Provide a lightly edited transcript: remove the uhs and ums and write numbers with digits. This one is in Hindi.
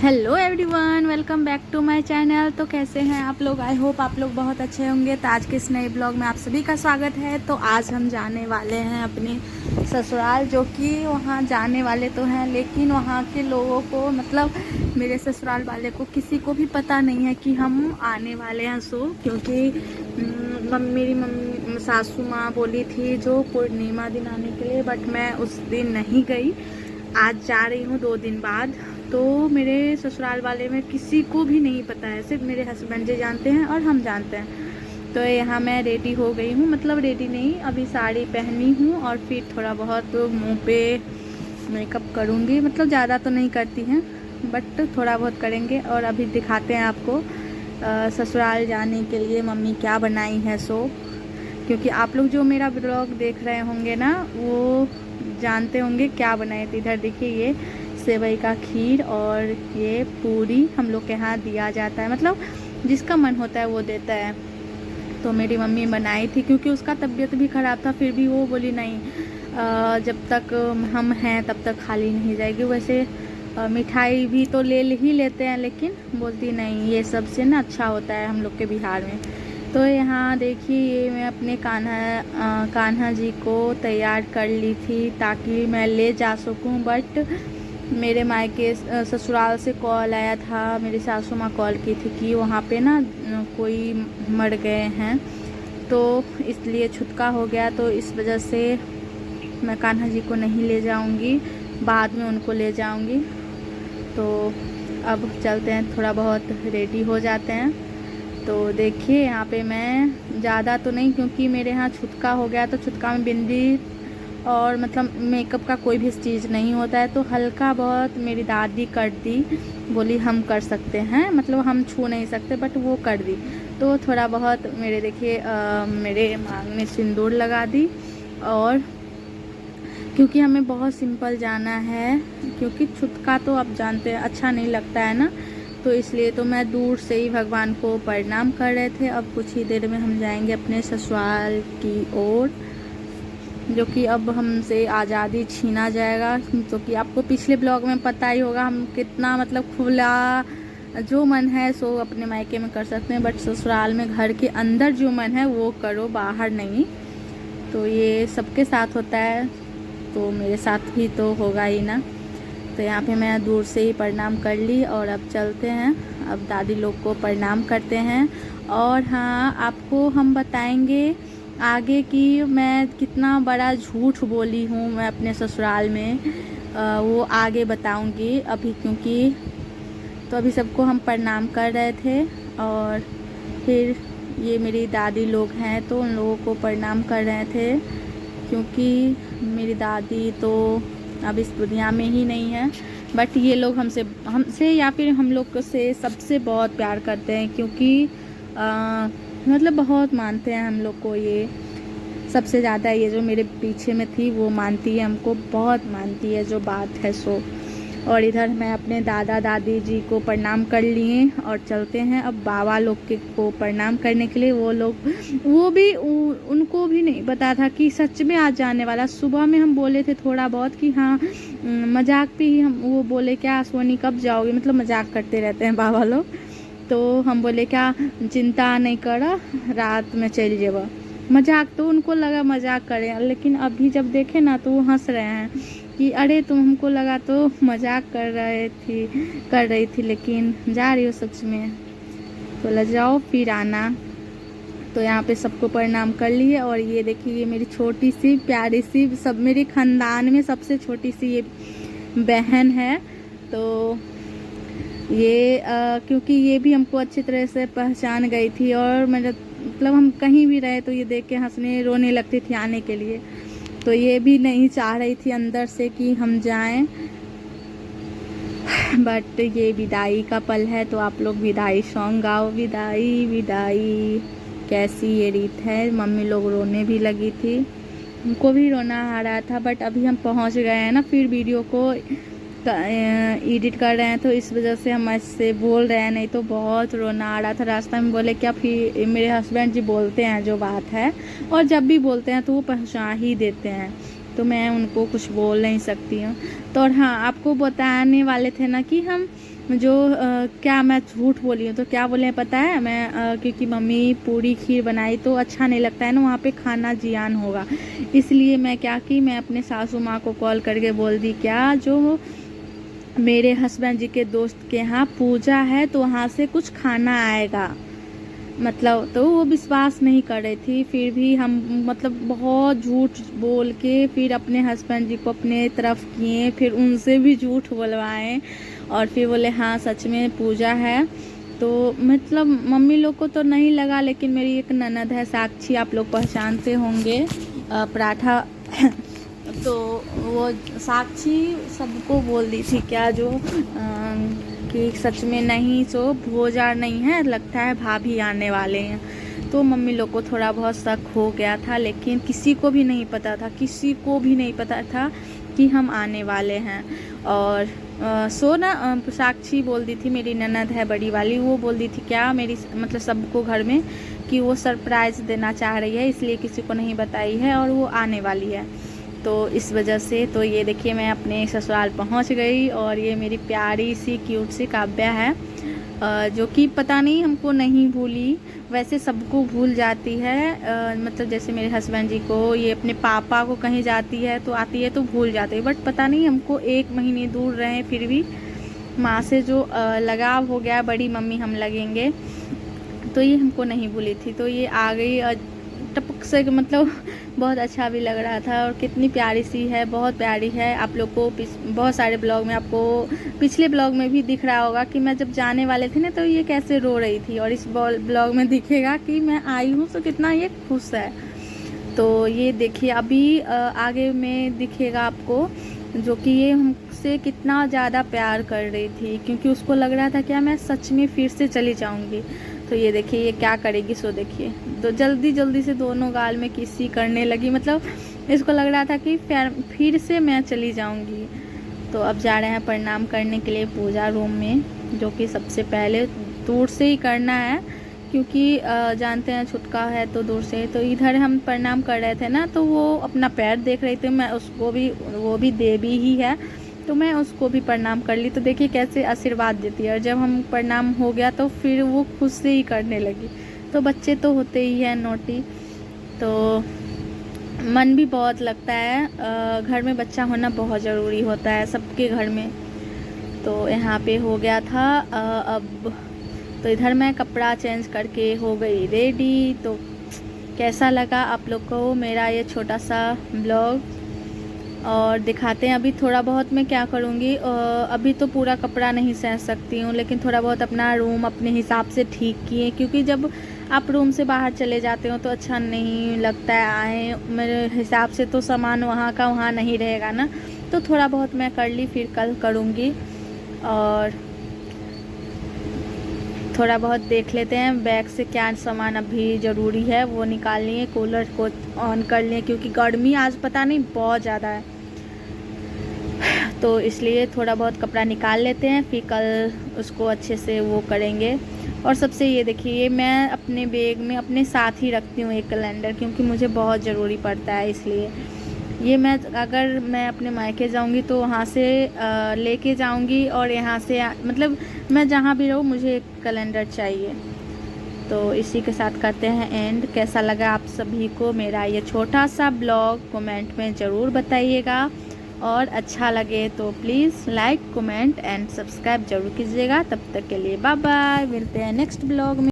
Hello everyone, welcome back to my channel. तो कैसे हैं आप लोग? आई होप आप लोग बहुत अच्छे होंगे। तो आज के इस नए ब्लॉग में आप सभी का स्वागत है। तो आज हम जाने वाले हैं अपने ससुराल, जो कि वहाँ जाने वाले तो हैं, लेकिन वहाँ के लोगों को मतलब मेरे ससुराल वाले को किसी को भी पता नहीं है कि हम आने वाले हैं। क्योंकि मेरी मम्मी सासू माँ बोली थी जो पूर्णिमा दिन आने के लिए, बट मैं उस दिन नहीं गई। आज जा रही हूँ 2 दिन बाद। तो मेरे ससुराल वाले में किसी को भी नहीं पता है, सिर्फ मेरे हस्बैंड जी जानते हैं और हम जानते हैं। तो यहाँ मैं रेडी हो गई हूँ, मतलब रेडी नहीं, अभी साड़ी पहनी हूँ और फिर थोड़ा बहुत मुंह पे मेकअप करूँगी। मतलब ज़्यादा तो नहीं करती हैं, बट थोड़ा बहुत करेंगे। और अभी दिखाते हैं आपको ससुराल जाने के लिए मम्मी क्या बनाई है। क्योंकि आप लोग जो मेरा ब्लॉग देख रहे होंगे ना, वो जानते होंगे क्या बनाए थे। इधर देखिए, ये सेवई का खीर और ये पूरी हम लोग के यहाँ दिया जाता है, मतलब जिसका मन होता है वो देता है। तो मेरी मम्मी बनाई थी, क्योंकि उसका तबीयत भी ख़राब था, फिर भी वो बोली नहीं, जब तक हम हैं तब तक खाली नहीं जाएगी। वैसे मिठाई भी तो ले ही लेते हैं, लेकिन बोलती नहीं, ये सबसे ना अच्छा होता है हम लोग के बिहार में। तो यहाँ देखिए, ये मैं अपने कान्हा जी को तैयार कर ली थी ताकि मैं ले जा सकूं। बट मेरे मायके ससुराल से कॉल आया था, मेरी सासू माँ कॉल की थी कि वहाँ पे ना कोई मर गए हैं, तो इसलिए छुतका हो गया। तो इस वजह से मैं कान्हा जी को नहीं ले जाऊँगी, बाद में उनको ले जाऊँगी। तो अब चलते हैं, थोड़ा बहुत रेडी हो जाते हैं। तो देखिए, यहाँ पे मैं ज़्यादा तो नहीं, क्योंकि मेरे यहाँ छुतका हो गया, तो छुतका में बिंदी और मतलब मेकअप का कोई भी चीज़ नहीं होता है। तो हल्का बहुत मेरी दादी कर दी, बोली हम कर सकते हैं, मतलब हम छू नहीं सकते, बट वो कर दी। तो थोड़ा बहुत मेरे देखिए मेरे मांग में सिंदूर लगा दी। और क्योंकि हमें बहुत सिंपल जाना है, क्योंकि छुतका तो आप जानते हैं अच्छा नहीं लगता है ना, तो इसलिए तो मैं दूर से ही भगवान को प्रणाम कर रहे थे। अब कुछ ही देर में हम जाएंगे अपने ससुराल की ओर, जो कि अब हमसे आज़ादी छीना जाएगा। तो कि आपको पिछले ब्लॉग में पता ही होगा हम कितना मतलब खुला, जो मन है सो अपने मायके में कर सकते हैं, बट ससुराल में घर के अंदर जो मन है वो करो, बाहर नहीं। तो ये सबके साथ होता है, तो मेरे साथ भी तो होगा ही ना। तो यहाँ पे मैं दूर से ही प्रणाम कर ली और अब चलते हैं, अब दादी लोग को प्रणाम करते हैं। और हाँ, आपको हम बताएंगे आगे कि मैं कितना बड़ा झूठ बोली हूँ मैं अपने ससुराल में, वो आगे बताऊंगी अभी। क्योंकि तो अभी सबको हम प्रणाम कर रहे थे, और फिर ये मेरी दादी लोग हैं तो उन लोगों को प्रणाम कर रहे थे, क्योंकि मेरी दादी तो अब इस दुनिया में ही नहीं है। बट ये लोग हमसे या फिर हम लोग से सबसे बहुत प्यार करते हैं, क्योंकि मतलब बहुत मानते हैं हम लोग को। ये सबसे ज़्यादा ये जो मेरे पीछे में थी वो मानती है, हमको बहुत मानती है, जो बात है सो। और इधर मैं अपने दादा दादी जी को प्रणाम कर लिए और चलते हैं अब बाबा लोग के को प्रणाम करने के लिए। वो भी उनको भी नहीं पता था कि सच में आज जाने वाला। सुबह में हम बोले थे थोड़ा बहुत कि हाँ मजाक पे ही, हम वो बोले क्या सोनी कब जाओगे, मतलब मजाक करते रहते हैं बाबा लोग। तो हम बोले क्या चिंता नहीं करा, रात में चल जेबा। मजाक तो उनको लगा मजाक करें, लेकिन अभी जब देखे ना तो वो हंस रहे हैं कि अरे तुम, हमको लगा तो मजाक कर रही थी, लेकिन जा रही हो सच में, तो ले जाओ फिर आना। तो यहाँ पे सबको प्रणाम कर लिए। और ये देखिए, ये मेरी छोटी सी प्यारी सी, सब मेरे खानदान में सबसे छोटी सी ये बहन है। तो ये क्योंकि ये भी हमको अच्छी तरह से पहचान गई थी, और मतलब हम कहीं भी रहे तो ये देख के हंसने रोने लगती थी आने के लिए। तो ये भी नहीं चाह रही थी अंदर से कि हम जाएं। बट ये विदाई का पल है, तो आप लोग विदाई सॉन्ग गाओ, विदाई विदाई। कैसी ये रीत है, मम्मी लोग रोने भी लगी थी, हमको भी रोना आ रहा था। बट अभी हम पहुंच गए हैं ना, फिर वीडियो को एडिट कर रहे हैं, तो इस वजह से हम ऐसे बोल रहे हैं, नहीं तो बहुत रोना आ रहा था। रास्ता में बोले क्या, फिर मेरे हस्बैंड जी बोलते हैं जो बात है, और जब भी बोलते हैं तो वो पहुँचा ही देते हैं, तो मैं उनको कुछ बोल नहीं सकती हूँ। तो और हाँ, आपको बताने वाले थे ना कि हम जो क्या मैं झूठ बोली हूँ, तो क्या बोले हैं पता है, मैं क्योंकि मम्मी पूरी खीर बनाई तो अच्छा नहीं लगता है ना वहाँ पे खाना जियान होगा, इसलिए मैं क्या की, मैं अपने सासू माँ को कॉल करके बोल दी क्या, जो मेरे हस्बैंड जी के दोस्त के यहाँ पूजा है तो वहाँ से कुछ खाना आएगा, मतलब तो वो विश्वास नहीं कर रही थी। फिर भी हम मतलब बहुत झूठ बोल के फिर अपने हस्बैंड जी को अपने तरफ किए, फिर उनसे भी झूठ बोलवाएं और फिर बोले हाँ सच में पूजा है। तो मतलब मम्मी लोग को तो नहीं लगा, लेकिन मेरी एक ननद है साक्षी, आप लोग पहचानते होंगे, पराठा तो वो साक्षी सबको बोल दी थी क्या, जो कि सच में नहीं, सो भोजार नहीं है, लगता है भाभी आने वाले हैं। तो मम्मी लोग को थोड़ा बहुत शक हो गया था, लेकिन किसी को भी नहीं पता था, किसी को भी नहीं पता था कि हम आने वाले हैं। और सो ना साक्षी बोल दी थी, मेरी ननद है बड़ी वाली, वो बोल दी थी क्या मेरी मतलब सबको घर में कि वो सरप्राइज़ देना चाह रही है, इसलिए किसी को नहीं बताई है और वो आने वाली है। तो इस वजह से तो ये देखिए मैं अपने ससुराल पहुंच गई, और ये मेरी प्यारी सी क्यूट सी काव्या है, जो कि पता नहीं हमको नहीं भूली, वैसे सबको भूल जाती है। मतलब जैसे मेरे हस्बैंड जी को, ये अपने पापा को कहीं जाती है तो आती है तो भूल जाती है, बट पता नहीं हमको 1 महीने दूर रहे फिर भी माँ से जो लगाव हो गया, बड़ी मम्मी हम लगेंगे, तो ये हमको नहीं भूली थी। तो ये आ गई टपक से, मतलब बहुत अच्छा भी लग रहा था, और कितनी प्यारी सी है, बहुत प्यारी है। आप लोग को बहुत सारे ब्लॉग में, आपको पिछले ब्लॉग में भी दिख रहा होगा कि मैं जब जाने वाले थे ना तो ये कैसे रो रही थी, और इस ब्लॉग में दिखेगा कि मैं आई हूँ तो कितना ये खुश है। तो ये देखिए अभी आगे में दिखेगा आपको, जो कि ये हमसे कितना ज़्यादा प्यार कर रही थी, क्योंकि उसको लग रहा था क्या मैं सच में फिर से चली जाऊंगी। तो ये देखिए ये क्या करेगी, सो देखिए तो जल्दी जल्दी से दोनों गाल में किसी करने लगी, मतलब इसको लग रहा था कि फिर से मैं चली जाऊंगी। तो अब जा रहे हैं प्रणाम करने के लिए पूजा रूम में, जो कि सबसे पहले दूर से ही करना है, क्योंकि जानते हैं छुटका है तो दूर से। तो इधर हम प्रणाम कर रहे थे ना, तो वो अपना पैर देख रही थी, मैं उसको भी, वो भी देवी ही है तो मैं उसको भी प्रणाम कर ली। तो देखिए कैसे आशीर्वाद देती है, और जब हम प्रणाम हो गया तो फिर वो खुद से ही करने लगी। तो बच्चे तो होते ही हैं नोटी, तो मन भी बहुत लगता है, घर में बच्चा होना बहुत ज़रूरी होता है सबके घर में। तो यहाँ पे हो गया था अब तो इधर मैं कपड़ा चेंज करके हो गई रेडी। तो कैसा लगा आप लोग को मेरा ये छोटा सा ब्लॉग, और दिखाते हैं। अभी थोड़ा बहुत मैं क्या करूँगी, अभी तो पूरा कपड़ा नहीं सहन सकती हूँ, लेकिन थोड़ा बहुत अपना रूम अपने हिसाब से ठीक किए, क्योंकि जब आप रूम से बाहर चले जाते हो तो अच्छा नहीं लगता है। आए मेरे हिसाब से तो सामान वहाँ का वहाँ नहीं रहेगा ना, तो थोड़ा बहुत मैं कर ली, फिर कल करूँगी। और थोड़ा बहुत देख लेते हैं बैग से क्या सामान अभी ज़रूरी है वो निकाल लिए, कूलर को ऑन कर लिए, क्योंकि गर्मी आज पता नहीं बहुत ज़्यादा है, तो इसलिए थोड़ा बहुत कपड़ा निकाल लेते हैं, फिर कल उसको अच्छे से वो करेंगे। और सबसे ये देखिए, ये मैं अपने बैग में अपने साथ ही रखती हूँ एक कैलेंडर, क्योंकि मुझे बहुत ज़रूरी पड़ता है, इसलिए ये मैं अगर मैं अपने मायके जाऊंगी तो वहाँ से लेके जाऊंगी, और यहाँ से मतलब मैं जहाँ भी रहूँ मुझे एक कैलेंडर चाहिए। तो इसी के साथ करते हैं एंड। कैसा लगा आप सभी को मेरा ये छोटा सा ब्लॉग, कमेंट में ज़रूर बताइएगा, और अच्छा लगे तो please like comment and subscribe जरूर कीजिएगा। तब तक के लिए बाय बाय, मिलते हैं नेक्स्ट ब्लॉग में।